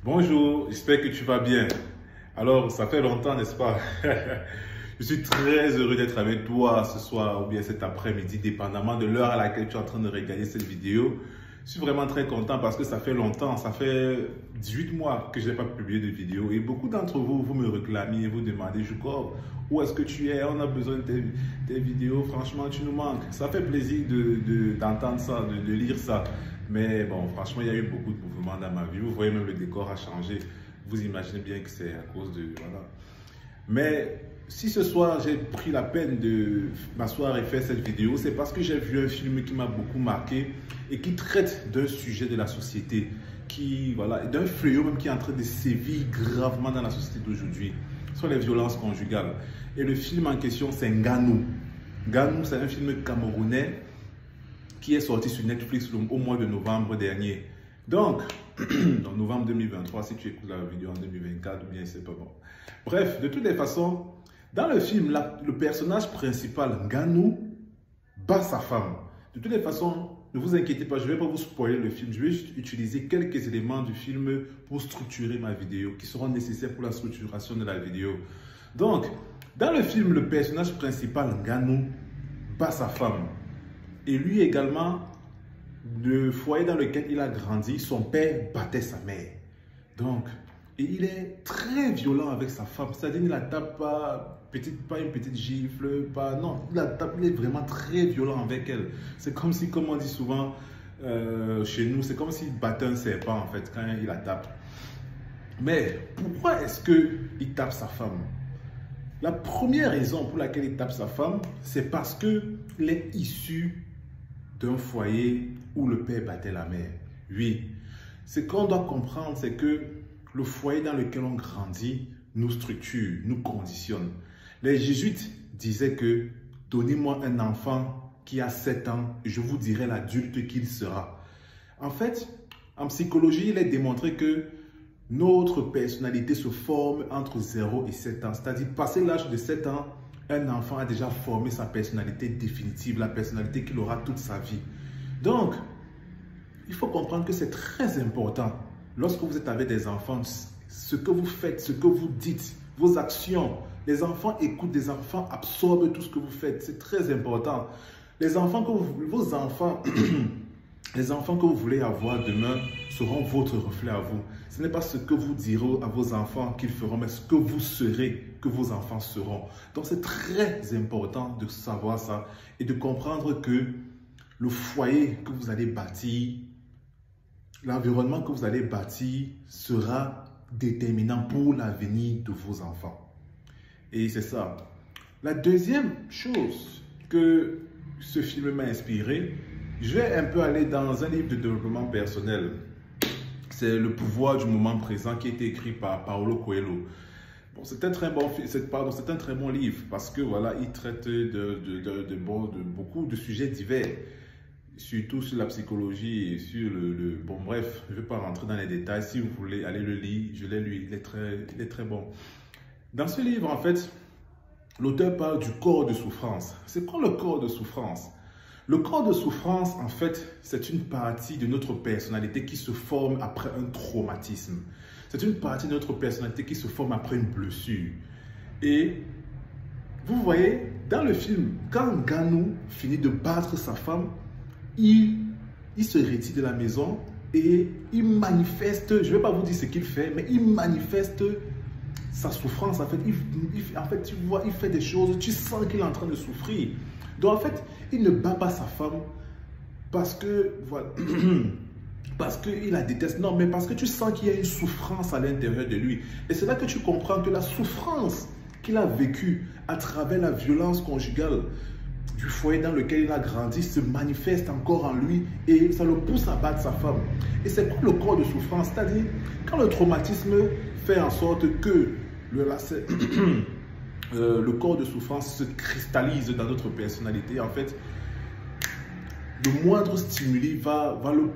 Bonjour, j'espère que tu vas bien. Alors, ça fait longtemps, n'est-ce pas? Je suis très heureux d'être avec toi ce soir ou bien cet après-midi, dépendamment de l'heure à laquelle tu es en train de regarder cette vidéo. Je suis vraiment très content parce que ça fait longtemps, ça fait 18 mois que je n'ai pas publié de vidéo et beaucoup d'entre vous, vous me réclamez et vous demandez, Joucov, où est-ce que tu es? On a besoin de tes vidéos, franchement, tu nous manques. Ça fait plaisir d'entendre ça, de lire ça. Mais bon, franchement, il y a eu beaucoup de mouvements dans ma vie. Vous voyez, même le décor a changé. Vous imaginez bien que c'est à cause de... Voilà. Mais si ce soir, j'ai pris la peine de m'asseoir et faire cette vidéo, c'est parce que j'ai vu un film qui m'a beaucoup marqué et qui traite d'un sujet de la société, voilà, d'un fléau même qui est en train de sévir gravement dans la société d'aujourd'hui, ce sont les violences conjugales. Et le film en question, c'est Nganou. Nganou, c'est un film camerounais qui est sorti sur Netflix au mois de novembre dernier. Donc, en novembre 2023, si tu écoutes la vidéo en 2024, ou bien c'est pas bon. Bref, de toutes les façons, dans le film, le personnage principal, Nganou, bat sa femme. De toutes les façons, ne vous inquiétez pas, je ne vais pas vous spoiler le film. Je vais juste utiliser quelques éléments du film pour structurer ma vidéo, qui seront nécessaires pour la structuration de la vidéo. Donc, dans le film, le personnage principal, Nganou, bat sa femme. Et lui également, le foyer dans lequel il a grandi, son père battait sa mère. Donc, et il est très violent avec sa femme. C'est-à-dire, il ne la tape pas, pas une petite gifle, pas... Non, il la tape, il est vraiment très violent avec elle. C'est comme si, comme on dit souvent chez nous, c'est comme s'il battait un serpent, en fait, quand il la tape. Mais pourquoi est-ce qu'il tape sa femme? La première raison pour laquelle il tape sa femme, c'est parce qu'il est issu d'un foyer où le père battait la mère. Oui, ce qu'on doit comprendre, c'est que le foyer dans lequel on grandit nous structure, nous conditionne. Les jésuites disaient que donnez-moi un enfant qui a 7 ans, je vous dirai l'adulte qu'il sera. En fait, en psychologie, il est démontré que notre personnalité se forme entre 0 et 7 ans. C'est-à-dire, passé l'âge de 7 ans, un enfant a déjà formé sa personnalité définitive, la personnalité qu'il aura toute sa vie. Donc, il faut comprendre que c'est très important, lorsque vous êtes avec des enfants, ce que vous faites, ce que vous dites, vos actions. Les enfants écoutent, les enfants absorbent tout ce que vous faites. C'est très important. Les enfants vos enfants, les enfants que vous voulez avoir demain seront votre reflet à vous. Ce n'est pas ce que vous direz à vos enfants qu'ils feront, mais ce que vous serez, que vos enfants seront. Donc c'est très important de savoir ça et de comprendre que le foyer que vous allez bâtir, l'environnement que vous allez bâtir sera déterminant pour l'avenir de vos enfants. Et c'est ça. La deuxième chose que ce film m'a inspiré, je vais un peu aller dans un livre de développement personnel. C'est Le pouvoir du moment présent qui a été écrit par Paulo Coelho. Bon, c'est un très bon livre parce que voilà, il traite de beaucoup de sujets divers, surtout sur la psychologie et sur bon bref, je ne vais pas rentrer dans les détails. Si vous voulez aller le lire, je l'ai lu, il est très bon. Dans ce livre, en fait, l'auteur parle du corps de souffrance. C'est quoi le corps de souffrance? Le corps de souffrance, en fait, c'est une partie de notre personnalité qui se forme après un traumatisme. C'est une partie de notre personnalité qui se forme après une blessure. Et vous voyez, dans le film, quand Nganou finit de battre sa femme, il se retire de la maison et il manifeste, je ne vais pas vous dire ce qu'il fait, mais il manifeste sa souffrance. En fait, tu vois, il fait des choses, tu sens qu'il est en train de souffrir. Donc en fait, il ne bat pas sa femme parce que, voilà, parce qu'il la déteste. Non, mais parce que tu sens qu'il y a une souffrance à l'intérieur de lui. Et c'est là que tu comprends que la souffrance qu'il a vécue à travers la violence conjugale du foyer dans lequel il a grandi se manifeste encore en lui et ça le pousse à battre sa femme. Et c'est quoi le corps de souffrance? C'est-à-dire, quand le traumatisme fait en sorte que le corps de souffrance se cristallise dans notre personnalité, en fait, le moindre stimuli va le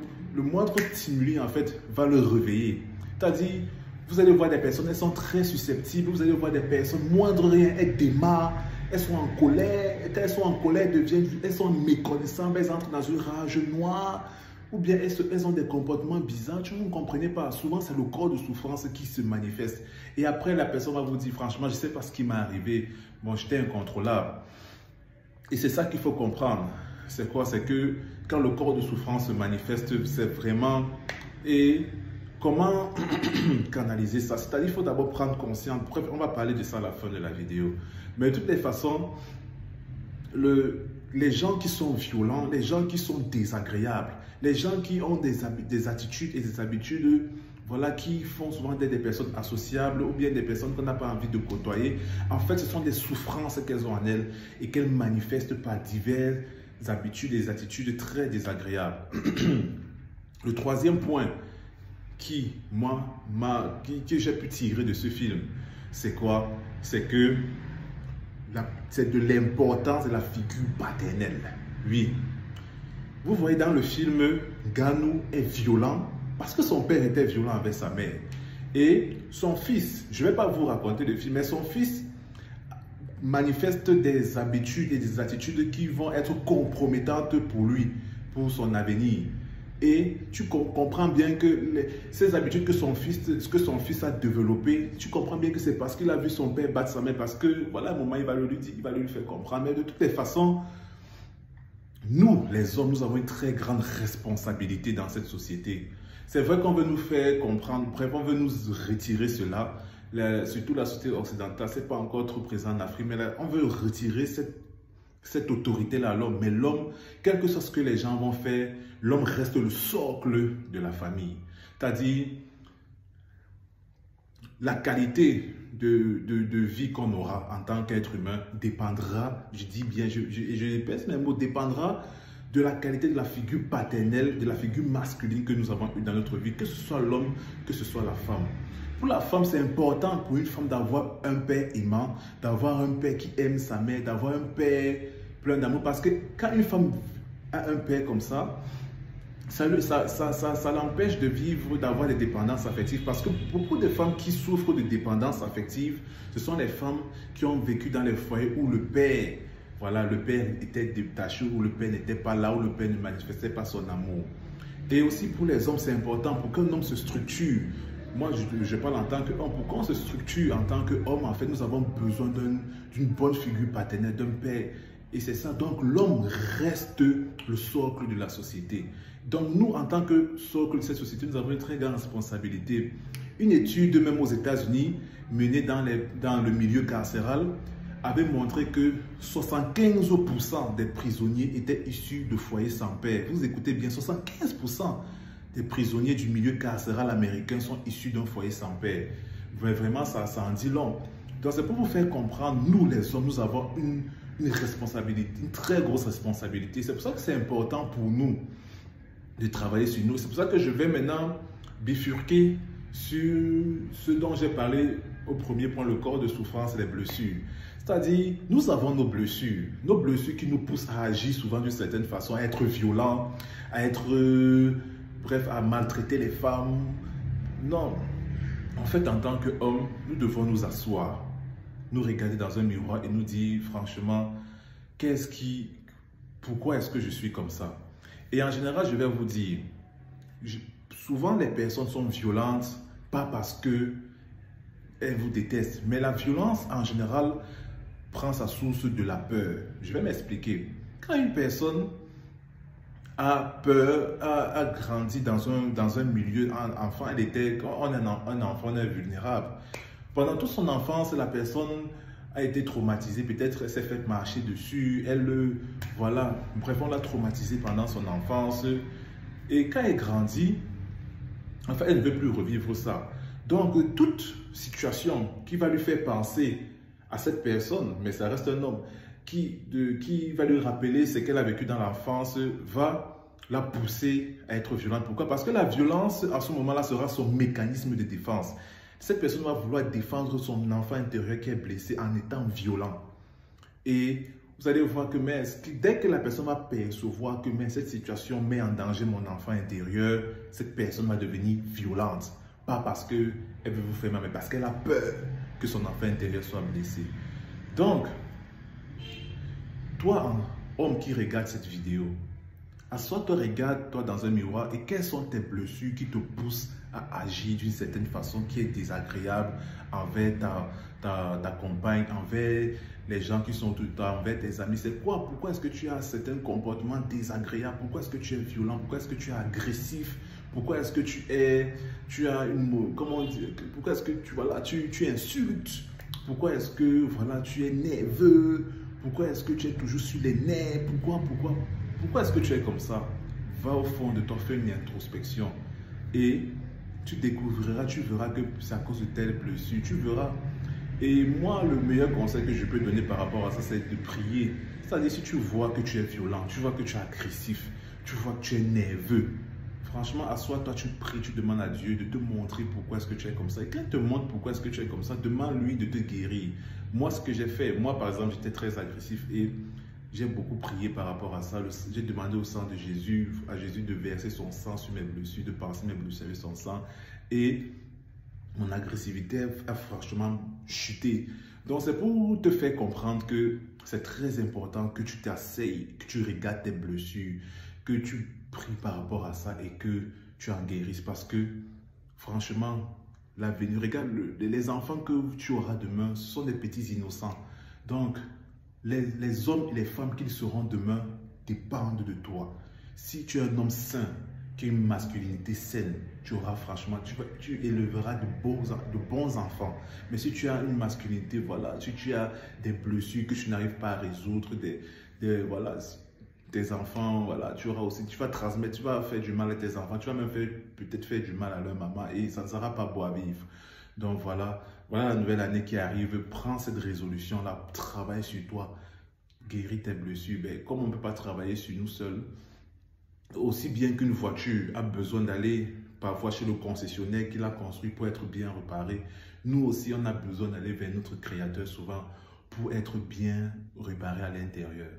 réveiller. C'est-à-dire, vous allez voir des personnes, elles sont très susceptibles, vous allez voir des personnes, moindre rien, elles démarrent, elles sont en colère, et quand elles sont en colère, elles sont méconnaissantes, elles entrent dans une rage noire. ou bien elles ont des comportements bizarres, tu ne comprenez pas. Souvent, c'est le corps de souffrance qui se manifeste. Et après, la personne va vous dire, franchement, je ne sais pas ce qui m'est arrivé. Bon, j'étais incontrôlable. Et c'est ça qu'il faut comprendre. C'est quoi? C'est que quand le corps de souffrance se manifeste, c'est vraiment... Et comment canaliser ça? C'est-à-dire qu'il faut d'abord prendre conscience. Bref, on va parler de ça à la fin de la vidéo. Mais de toutes les façons, les gens qui sont violents, les gens qui sont désagréables, les gens qui ont des attitudes et des habitudes, voilà, qui font souvent des personnes associables ou bien des personnes qu'on n'a pas envie de côtoyer, en fait, ce sont des souffrances qu'elles ont en elles et qu'elles manifestent par diverses habitudes et des attitudes très désagréables. Le troisième point que j'ai pu tirer de ce film, c'est quoi? C'est que c'est de l'importance de la figure paternelle. Oui. Vous voyez dans le film, Ganou est violent parce que son père était violent avec sa mère. Et son fils, je ne vais pas vous raconter le film, mais son fils manifeste des habitudes et des attitudes qui vont être compromettantes pour lui, pour son avenir. Et tu comprends bien que ces habitudes que son fils a développées, tu comprends bien que c'est parce qu'il a vu son père battre sa mère, parce que voilà, à un moment, il va lui faire comprendre. Mais de toutes les façons, nous, les hommes, nous avons une très grande responsabilité dans cette société. C'est vrai qu'on veut nous faire comprendre, bref, on veut nous retirer cela. Surtout la société occidentale, ce n'est pas encore trop présent en Afrique, mais là, on veut retirer cette autorité-là à l'homme. Mais l'homme, quel que soit ce que les gens vont faire, l'homme reste le socle de la famille. C'est-à-dire, la qualité de vie qu'on aura en tant qu'être humain dépendra, je dis bien, je répète mes mots, dépendra de la qualité de la figure paternelle, de la figure masculine que nous avons eue dans notre vie, que ce soit l'homme, que ce soit la femme. Pour la femme, c'est important pour une femme d'avoir un père aimant, d'avoir un père qui aime sa mère, d'avoir un père plein d'amour. Parce que quand une femme a un père comme ça l'empêche de vivre, d'avoir des dépendances affectives. Parce que beaucoup de femmes qui souffrent de dépendance affective, ce sont les femmes qui ont vécu dans les foyers où le père, voilà, le père était détaché, où le père n'était pas là, où le père ne manifestait pas son amour. Et aussi pour les hommes, c'est important pour qu'un homme se structure. Moi, je parle en tant qu'homme. Pour qu'on se structure en tant qu'homme, en fait, nous avons besoin d'une bonne figure paternelle, d'un père. Et c'est ça. Donc, l'homme reste le socle de la société. Donc, nous, en tant que socle de cette société, nous avons une très grande responsabilité. Une étude, même aux États-Unis, menée dans le milieu carcéral, avait montré que 75% des prisonniers étaient issus de foyers sans père. Vous écoutez bien, 75% des prisonniers du milieu carcéral américain sont issus d'un foyer sans père. Vraiment, ça en dit long. Donc, c'est pour vous faire comprendre, nous les hommes, nous avons une responsabilité, une très grosse responsabilité. C'est pour ça que c'est important pour nous de travailler sur nous. C'est pour ça que je vais maintenant bifurquer sur ce dont j'ai parlé au premier point, le corps de souffrance et les blessures. C'est-à-dire, nous avons nos blessures qui nous poussent à agir souvent d'une certaine façon, à être violents, à être... bref, à maltraiter les femmes. Non. En fait, en tant qu'homme, nous devons nous asseoir, nous regarder dans un miroir et nous dire, franchement, pourquoi est-ce que je suis comme ça? Et en général, je vais vous dire, souvent les personnes sont violentes, pas parce qu'elles vous détestent, mais la violence, en général, prend sa source de la peur. Je vais m'expliquer. Quand une personne a peur, a grandi dans un milieu enfant, on est un enfant, on est vulnérable. Pendant toute son enfance, la personne a été traumatisée, peut-être elle s'est fait marcher dessus, voilà, bref, on l'a traumatisée pendant son enfance. Et quand elle grandit, enfin, elle ne veut plus revivre ça. Donc, toute situation qui va lui faire penser à cette personne, mais ça reste un homme, qui va lui rappeler ce qu'elle a vécu dans l'enfance, va la pousser à être violente. Pourquoi? Parce que la violence, à ce moment-là, sera son mécanisme de défense. Cette personne va vouloir défendre son enfant intérieur qui est blessé en étant violent. Et vous allez voir que dès que la personne va percevoir que cette situation met en danger mon enfant intérieur, cette personne va devenir violente. Pas parce qu'elle veut vous faire mal, mais parce qu'elle a peur que son enfant intérieur soit blessé. Donc, toi, homme qui regarde cette vidéo, Assois-toi, regarde-toi dans un miroir et quelles sont tes blessures qui te poussent à agir d'une certaine façon qui est désagréable envers ta compagne, envers les gens qui sont tout le temps, envers tes amis. C'est quoi? Pourquoi est-ce que tu as certains comportements désagréables? Pourquoi est-ce que tu es violent? Pourquoi est-ce que tu es agressif? Pourquoi est-ce que tu as une, comment dire, pourquoi est-ce que tu insultes? Pourquoi est-ce que voilà, tu es nerveux? Pourquoi est-ce que tu es toujours sur les nerfs? Pourquoi est-ce que tu es comme ça? Va au fond de toi, fais une introspection et tu découvriras, tu verras que c'est à cause de telle blessure, tu verras. Et moi, le meilleur conseil que je peux donner par rapport à ça, c'est de prier. C'est-à-dire, si tu vois que tu es violent, tu vois que tu es agressif, tu vois que tu es nerveux, franchement, assois-toi, tu pries, tu demandes à Dieu de te montrer pourquoi est-ce que tu es comme ça. Et quand il te montre pourquoi est-ce que tu es comme ça, demande-lui de te guérir. Moi, ce que j'ai fait, moi, par exemple, j'étais très agressif et j'ai beaucoup prié par rapport à ça. J'ai demandé au sang de Jésus, à Jésus de verser son sang sur mes blessures, de passer mes blessures avec son sang. Et mon agressivité a franchement chuté. Donc, c'est pour te faire comprendre que c'est très important que tu t'asseyes, que tu regardes tes blessures, que tu pries par rapport à ça et que tu en guérisses. Parce que, franchement, l'avenir, regarde, les enfants que tu auras demain, ce sont des petits innocents. Donc, les hommes et les femmes qu'ils seront demain dépendent de toi. Si tu es un homme sain, qui a une masculinité saine, tu auras franchement, tu élèveras de bons enfants. Mais si tu as une masculinité, voilà, si tu as des blessures que tu n'arrives pas à résoudre, voilà, tes enfants, voilà, tu vas transmettre, tu vas faire du mal à tes enfants, tu vas même peut-être faire du mal à leur maman et ça ne sera pas beau à vivre. Donc voilà la nouvelle année qui arrive, prends cette résolution-là, travaille sur toi, guéris tes blessures. Ben, comme on ne peut pas travailler sur nous seuls, aussi bien qu'une voiture a besoin d'aller parfois chez le concessionnaire qui l'a construit pour être bien réparé, nous aussi on a besoin d'aller vers notre créateur souvent pour être bien réparé à l'intérieur.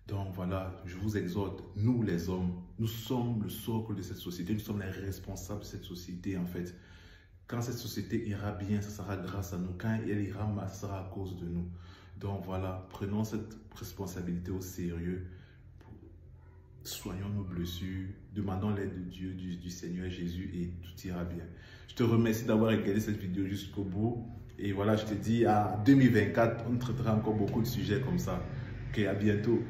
Donc voilà, je vous exhorte, nous les hommes, nous sommes le socle de cette société, nous sommes les responsables de cette société en fait. Quand cette société ira bien, ça sera grâce à nous. Quand elle ira mal, ça sera à cause de nous. Donc voilà, prenons cette responsabilité au sérieux. Soignons nos blessures, demandons l'aide de Dieu, du Seigneur Jésus et tout ira bien. Je te remercie d'avoir regardé cette vidéo jusqu'au bout. Et voilà, je te dis à 2024, on traitera encore beaucoup de sujets comme ça. Ok, à bientôt.